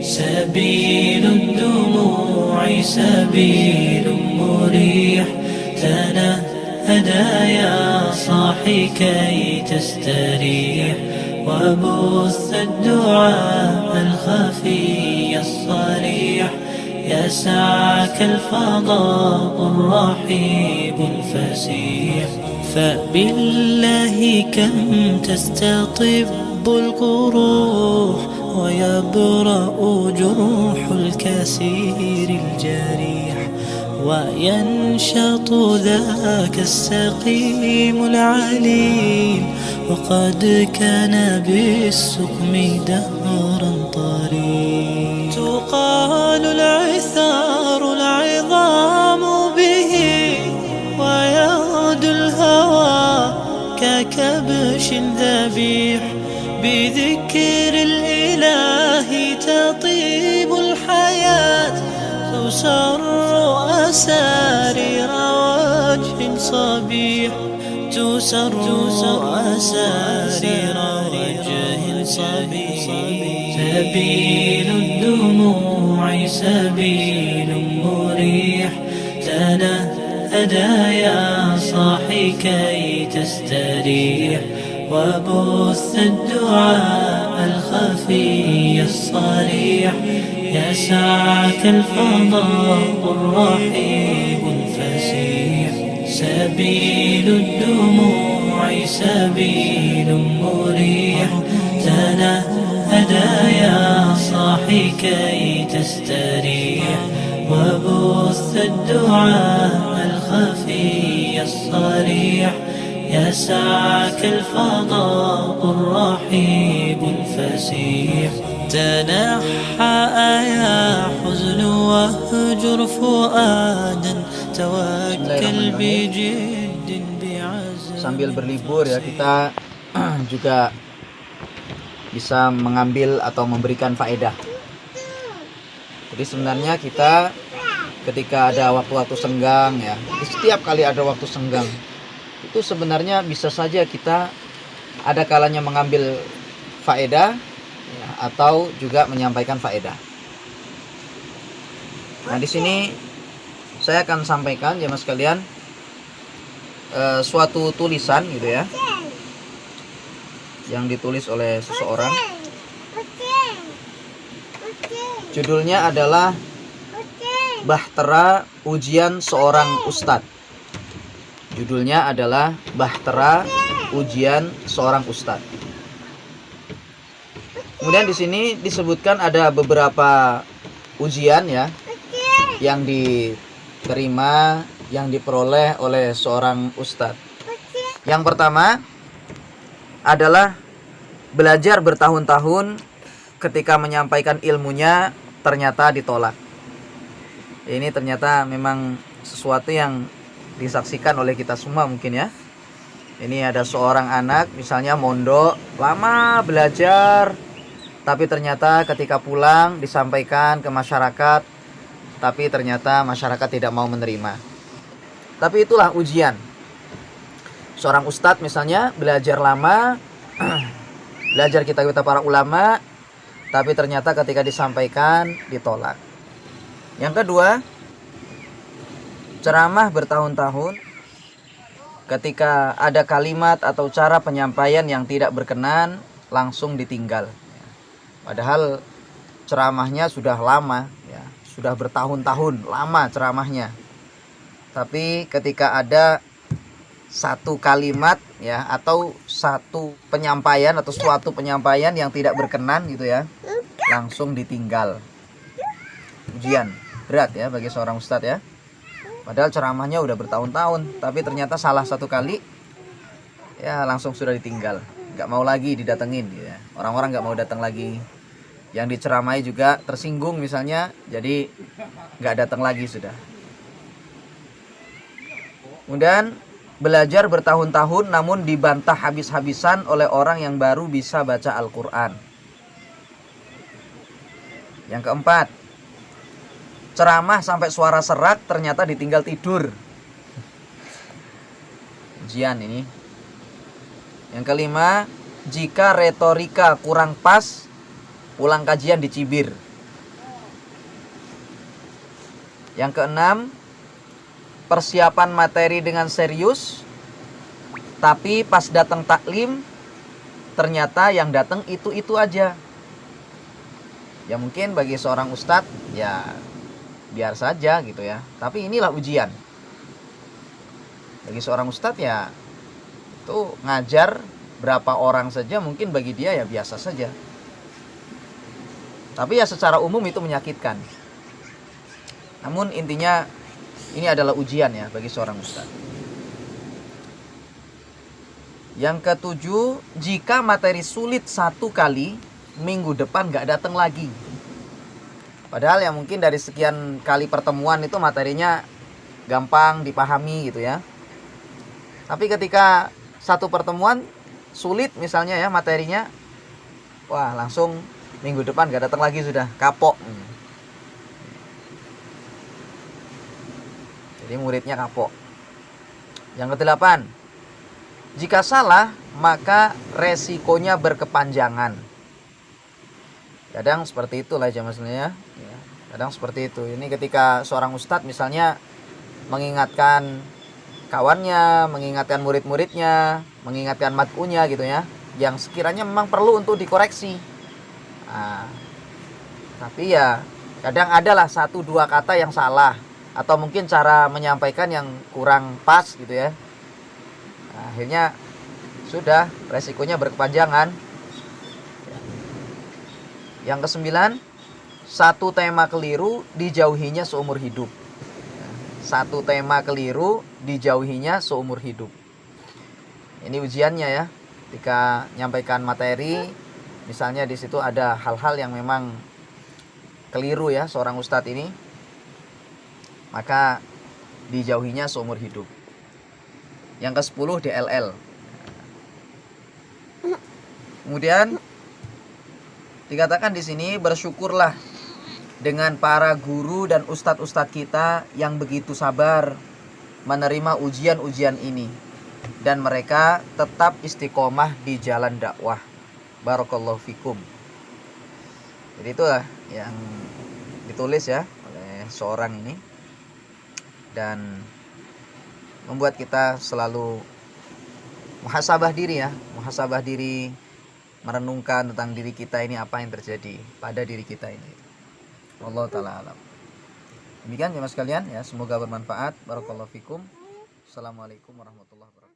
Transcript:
سبيل الدموع سبيل مريح تنهدى يا صاحي كي تستريح وبث الدعاء الخفي الصريح يسعك الفضاء الرحيب الفسيح فبالله كم تستطب القروح ويبرأ جروح الكسير الجريح وينشط ذاك السقيم العليل وقد كان بالسقم دهرا طريق تقال العثار العظام به ويغدو الهوى ككبش ذبيح بذكر الإله تطيب الحياة تسر أسارير وجه صبيح تسر أسارير وجه صبيح سبيل الدموع سبيل مريح تنهدى يا صاحي كي تستريح وبث الدعاء الخفي الصريح يسعك الفضاء الرحيب الفسيح سبيل الدموع سبيل مريح تنهدى يا صاحي كي تستريح وبث الدعاء الخفي الصريح يسعك الفضاء الرحيب الفسيح تنحى يا حزن واهجر فؤادا توكل بجد بعزم. Sambil berlibur ya kita juga bisa mengambil atau memberikan faedah. Jadi sebenarnya kita ketika ada waktu-waktu senggang ya, setiap kali ada waktu senggang itu sebenarnya bisa saja kita ada kalanya mengambil faedah ya, atau juga menyampaikan faedah. Nah di sini saya akan sampaikan ya mas sekalian suatu tulisan gitu ya yang ditulis oleh seseorang. Judulnya adalah Bahtera Ujian Seorang Ustadz. Judulnya adalah Bahtera Ujian Seorang Ustadz. Kemudian di sini disebutkan ada beberapa ujian ya yang diterima, yang diperoleh oleh seorang ustadz. Yang pertama adalah belajar bertahun-tahun, ketika menyampaikan ilmunya ternyata ditolak. Ini ternyata memang sesuatu yang disaksikan oleh kita semua mungkin ya. Ini ada seorang anak misalnya mondok, lama belajar, tapi ternyata ketika pulang disampaikan ke masyarakat, tapi ternyata masyarakat tidak mau menerima. Tapi itulah ujian. Seorang ustadz misalnya belajar lama, belajar kita-kita para ulama, tapi ternyata ketika disampaikan ditolak. Yang kedua, ceramah bertahun-tahun, ketika ada kalimat atau cara penyampaian yang tidak berkenan, langsung ditinggal. Padahal ceramahnya sudah lama, ya, sudah bertahun-tahun, lama ceramahnya. Tapi ketika ada satu kalimat ya atau satu penyampaian atau suatu penyampaian yang tidak berkenan gitu ya, langsung ditinggal. Ujian berat ya bagi seorang ustadz ya. Padahal ceramahnya udah bertahun-tahun, tapi ternyata salah satu kali ya langsung sudah ditinggal. Nggak mau lagi didatengin gitu ya. Orang-orang nggak mau datang lagi. Yang diceramai juga tersinggung misalnya, jadi nggak datang lagi sudah. Kemudian belajar bertahun-tahun namun dibantah habis-habisan oleh orang yang baru bisa baca Al-Quran. Yang keempat, ceramah sampai suara serak ternyata ditinggal tidur. Ujian ini. Yang kelima, jika retorika kurang pas, pulang kajian dicibir. Yang keenam, persiapan materi dengan serius, tapi pas datang taklim ternyata yang datang itu aja. Ya mungkin bagi seorang ustadz ya biar saja gitu ya, tapi inilah ujian. Bagi seorang ustadz ya itu ngajar berapa orang saja mungkin bagi dia ya biasa saja. Tapi ya secara umum itu menyakitkan. Namun intinya ini adalah ujian ya bagi seorang ustadz. Yang ketujuh, jika materi sulit satu kali, minggu depan gak datang lagi. Padahal ya mungkin dari sekian kali pertemuan itu materinya gampang dipahami gitu ya. Tapi ketika satu pertemuan sulit misalnya ya materinya, wah langsung minggu depan gak datang lagi, sudah kapok. Jadi muridnya kapok. Yang kedelapan, jika salah maka resikonya berkepanjangan. Kadang seperti itulah jamaah sekalian ya. Kadang seperti itu. Ini ketika seorang ustadz misalnya mengingatkan kawannya, mengingatkan murid-muridnya, mengingatkan mat'unya gitu ya, yang sekiranya memang perlu untuk dikoreksi. Nah, tapi ya kadang adalah 1-2 kata yang salah, atau mungkin cara menyampaikan yang kurang pas gitu ya. Nah, akhirnya sudah resikonya berkepanjangan. Yang kesembilan, satu tema keliru dijauhinya seumur hidup. Satu tema keliru dijauhinya seumur hidup. Ini ujiannya ya. Ketika menyampaikan materi, misalnya di situ ada hal-hal yang memang keliru ya seorang ustadz ini, maka dijauhinya seumur hidup. Yang ke-10 DLL. Kemudian dikatakan di sini, bersyukurlah dengan para guru dan ustadz-ustadz kita yang begitu sabar menerima ujian-ujian ini, dan mereka tetap istiqomah di jalan dakwah. Barakallahu fikum. Jadi itulah yang ditulis ya oleh seorang ini, dan membuat kita selalu muhasabah diri ya, muhasabah diri, merenungkan tentang diri kita ini, apa yang terjadi pada diri kita ini. Wallahu ta'ala alam. Demikian jemaah sekalian ya, semoga bermanfaat. Barakallahu fikum. Assalamualaikum warahmatullahi wabarakatuh.